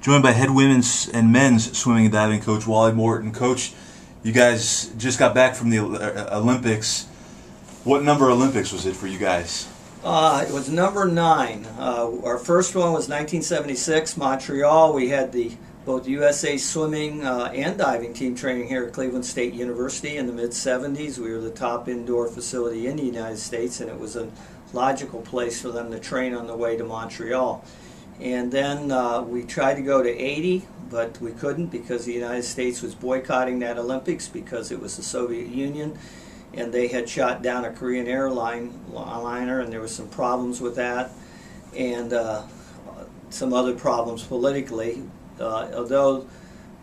joined by head women's and men's swimming and diving coach Wally Morton. Coach, you guys just got back from the Olympics. What number Olympics was it for you guys? It was number 9. Our first one was 1976, Montreal. We had both USA swimming and diving team training here at Cleveland State University in the mid-70s. We were the top indoor facility in the United States, and it was a logical place for them to train on the way to Montreal. And then we tried to go to 80, but we couldn't because the United States was boycotting that Olympics because it was the Soviet Union, and they had shot down a Korean airliner, and there was some problems with that, and some other problems politically. Although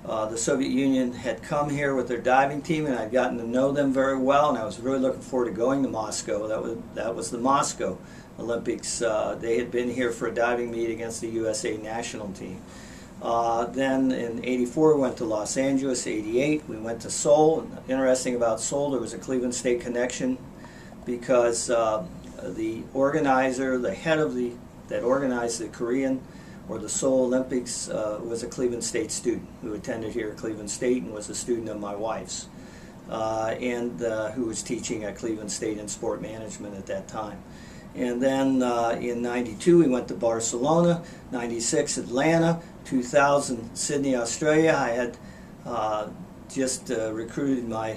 the Soviet Union had come here with their diving team, and I'd gotten to know them very well, and I was really looking forward to going to Moscow. That was the Moscow Olympics. They had been here for a diving meet against the USA national team. Then in '84 we went to Los Angeles. '88 we went to Seoul. And interesting about Seoul, there was a Cleveland State connection because the organizer, the head of that organized the Korean or the Seoul Olympics was a Cleveland State student who attended here at Cleveland State and was a student of my wife's, and who was teaching at Cleveland State in sport management at that time. And then in '92 we went to Barcelona, '96 Atlanta, 2000 Sydney, Australia. I had just recruited my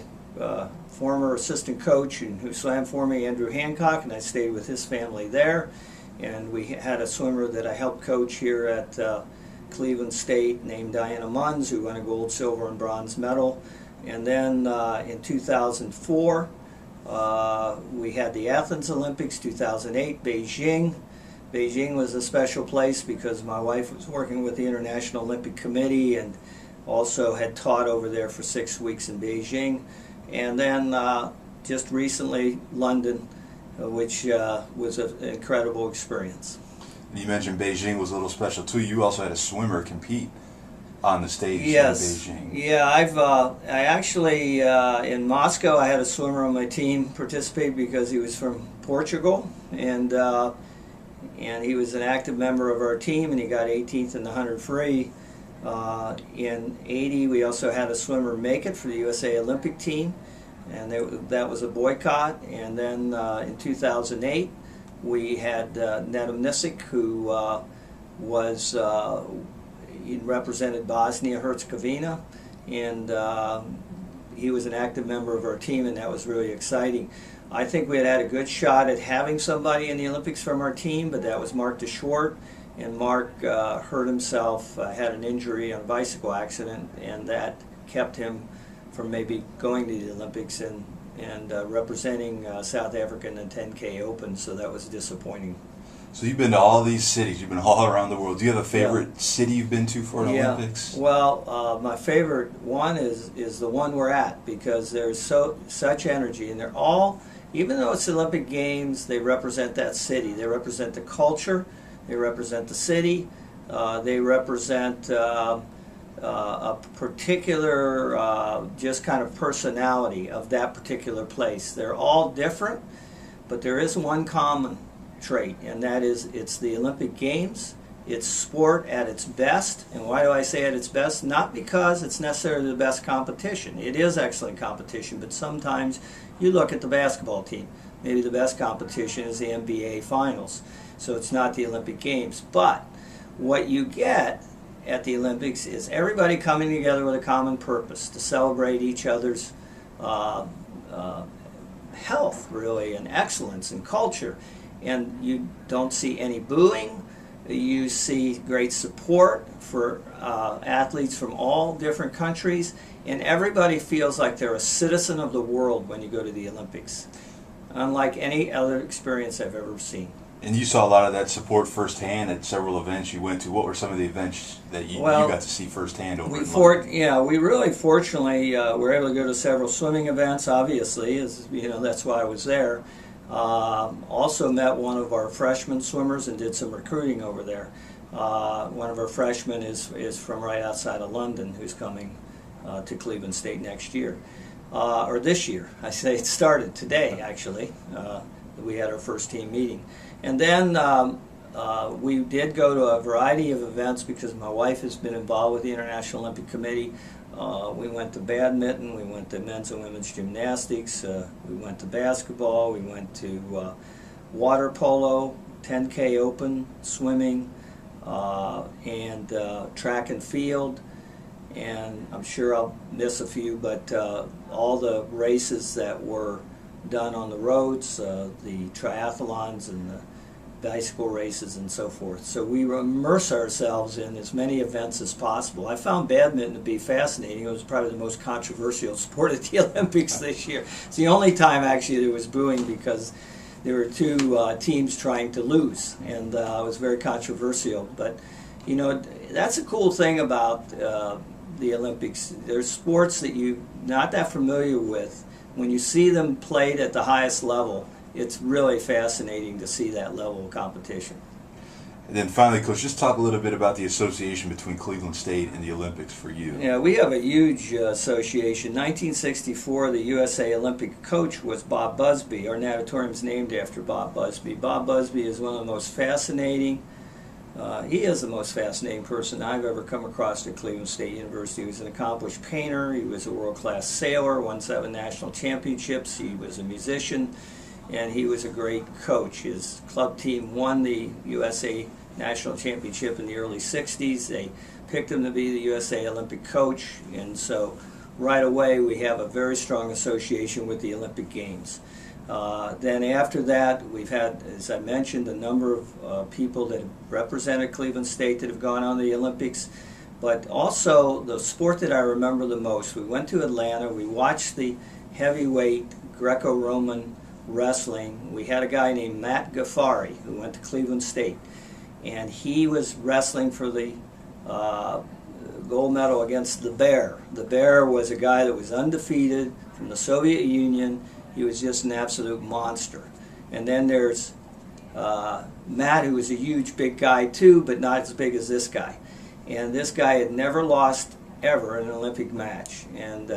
former assistant coach who swam for me, Andrew Hancock, and I stayed with his family there. And we had a swimmer that I helped coach here at Cleveland State named Diana Munns, who won a gold, silver, and bronze medal. And then in 2004, we had the Athens Olympics. 2008, Beijing. Beijing was a special place because my wife was working with the International Olympic Committee and also had taught over there for 6 weeks in Beijing. And then just recently, London, which was an incredible experience. You mentioned Beijing was a little special too. You also had a swimmer compete on the stage in Beijing. Yeah, I actually in Moscow I had a swimmer on my team participate because he was from Portugal, and he was an active member of our team, and he got 18th in the 100 free. In '80 we also had a swimmer make it for the USA Olympic team, and that was a boycott. And then in 2008 we had Nedim Nisic, who he represented Bosnia-Herzegovina, and he was an active member of our team, and that was really exciting. I think we had a good shot at having somebody in the Olympics from our team, but that was Mark DeShort, and Mark hurt himself, had an injury on a bicycle accident, and that kept him from maybe going to the Olympics and representing South Africa in the 10K Open, so that was disappointing. So you've been to all these cities, you've been all around the world. Do you have a favorite city you've been to for an Olympics? Well, my favorite one is the one we're at, because there's such energy, and they're all, even though it's Olympic Games, they represent that city. They represent the culture, they represent the city, they represent a particular just kind of personality of that particular place. They're all different, but there is one common trait, and that is it's the Olympic Games. It's sport at its best. And why do I say at its best? Not because it's necessarily the best competition. It is excellent competition, but sometimes you look at the basketball team. Maybe the best competition is the NBA Finals. So it's not the Olympic Games. But what you get at the Olympics is everybody coming together with a common purpose to celebrate each other's health, really, and excellence and culture. And you don't see any booing. You see great support for athletes from all different countries, and everybody feels like they're a citizen of the world when you go to the Olympics, unlike any other experience I've ever seen. And you saw a lot of that support firsthand at several events you went to. What were some of the events that you got to see firsthand over in London? We really fortunately were able to go to several swimming events, obviously, as you know, that's why I was there. Also met one of our freshman swimmers and did some recruiting over there. One of our freshmen is from right outside of London, who's coming to Cleveland State next year, or this year. I say it started today, actually. We had our first team meeting. And then we did go to a variety of events because my wife has been involved with the International Olympic Committee. We went to badminton, we went to men's and women's gymnastics, we went to basketball, we went to water polo, 10K open, swimming, and track and field. And I'm sure I'll miss a few, but all the races that were done on the roads, the triathlons and the bicycle races and so forth. So we immerse ourselves in as many events as possible. I found badminton to be fascinating. It was probably the most controversial sport at the Olympics this year. It's the only time actually there was booing because there were two teams trying to lose, and it was very controversial. But you know, that's a cool thing about the Olympics. There's sports that you're not that familiar with. When you see them played at the highest level, it's really fascinating to see that level of competition. And then finally, Coach, just talk a little bit about the association between Cleveland State and the Olympics for you. Yeah, we have a huge association. 1964, the USA Olympic coach was Bob Busby. Our natatorium is named after Bob Busby. Bob Busby is one of the most fascinating, he is the most fascinating person I've ever come across at Cleveland State University. He was an accomplished painter, he was a world-class sailor, won 7 national championships, he was a musician, and he was a great coach. His club team won the USA National Championship in the early 60s. They picked him to be the USA Olympic coach, and so right away we have a very strong association with the Olympic Games. Then after that, we've had, as I mentioned, a number of people that have represented Cleveland State that have gone on to the Olympics. But also the sport that I remember the most, we went to Atlanta, we watched the heavyweight Greco-Roman wrestling. We had a guy named Matt Gaffari who went to Cleveland State, and he was wrestling for the gold medal against the Bear. The Bear was a guy that was undefeated from the Soviet Union. He was just an absolute monster. And then there's Matt, who was a huge big guy too, but not as big as this guy. And this guy had never lost ever in an Olympic match. And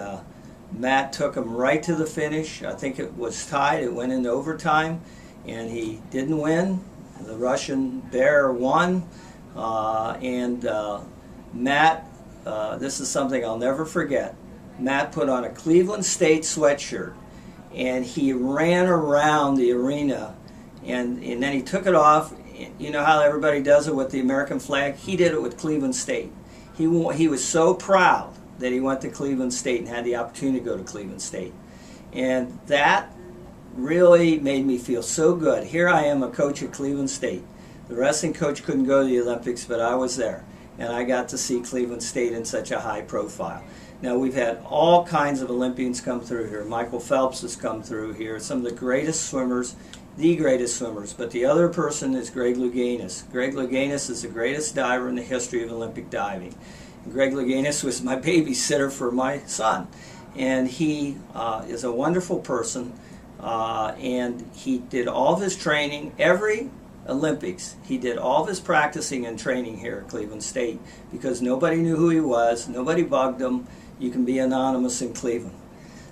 Matt took him right to the finish. I think it was tied. It went into overtime, and he didn't win. The Russian Bear won. Matt, this is something I'll never forget. Matt put on a Cleveland State sweatshirt, and he ran around the arena, and then he took it off. You know how everybody does it with the American flag? He did it with Cleveland State. He was so proud that he went to Cleveland State and had the opportunity to go to Cleveland State. And that really made me feel so good. Here I am, a coach at Cleveland State. The wrestling coach couldn't go to the Olympics, but I was there. And I got to see Cleveland State in such a high profile. Now, we've had all kinds of Olympians come through here. Michael Phelps has come through here. Some of the greatest swimmers, the greatest swimmers. But the other person is Greg Louganis. Greg Louganis is the greatest diver in the history of Olympic diving. And Greg Louganis was my babysitter for my son. And he is a wonderful person. And he did all of his training, every Olympics, he did all of his practicing and training here at Cleveland State because nobody knew who he was, nobody bugged him. You can be anonymous in Cleveland.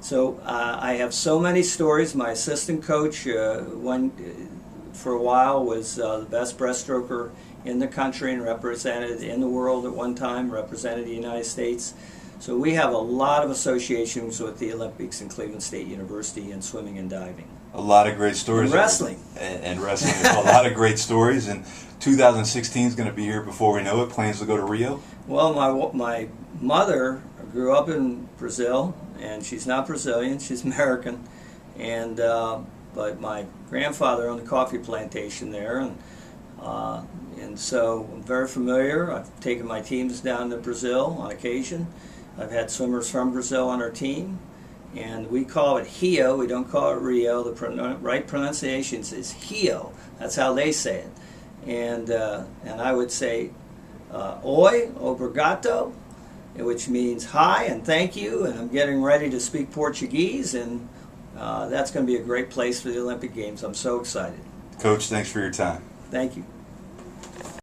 So I have so many stories. My assistant coach, for a while, was the best breaststroker in the country and represented in the world at one time, represented the United States. So we have a lot of associations with the Olympics in Cleveland State University in swimming and diving. A lot of great stories. And wrestling. And wrestling. A lot of great stories. And 2016 is going to be here before we know it. Plans to go to Rio? Well, my mother grew up in Brazil, and she's not Brazilian, she's American. And but my grandfather owned a coffee plantation there, and so I'm very familiar. I've taken my teams down to Brazil on occasion. I've had swimmers from Brazil on our team, and we call it Rio. We don't call it Rio. The right pronunciation is Rio. That's how they say it. And I would say Oi, obrigado, which means hi and thank you. And I'm getting ready to speak Portuguese, and that's going to be a great place for the Olympic Games. I'm so excited. Coach, thanks for your time. Thank you.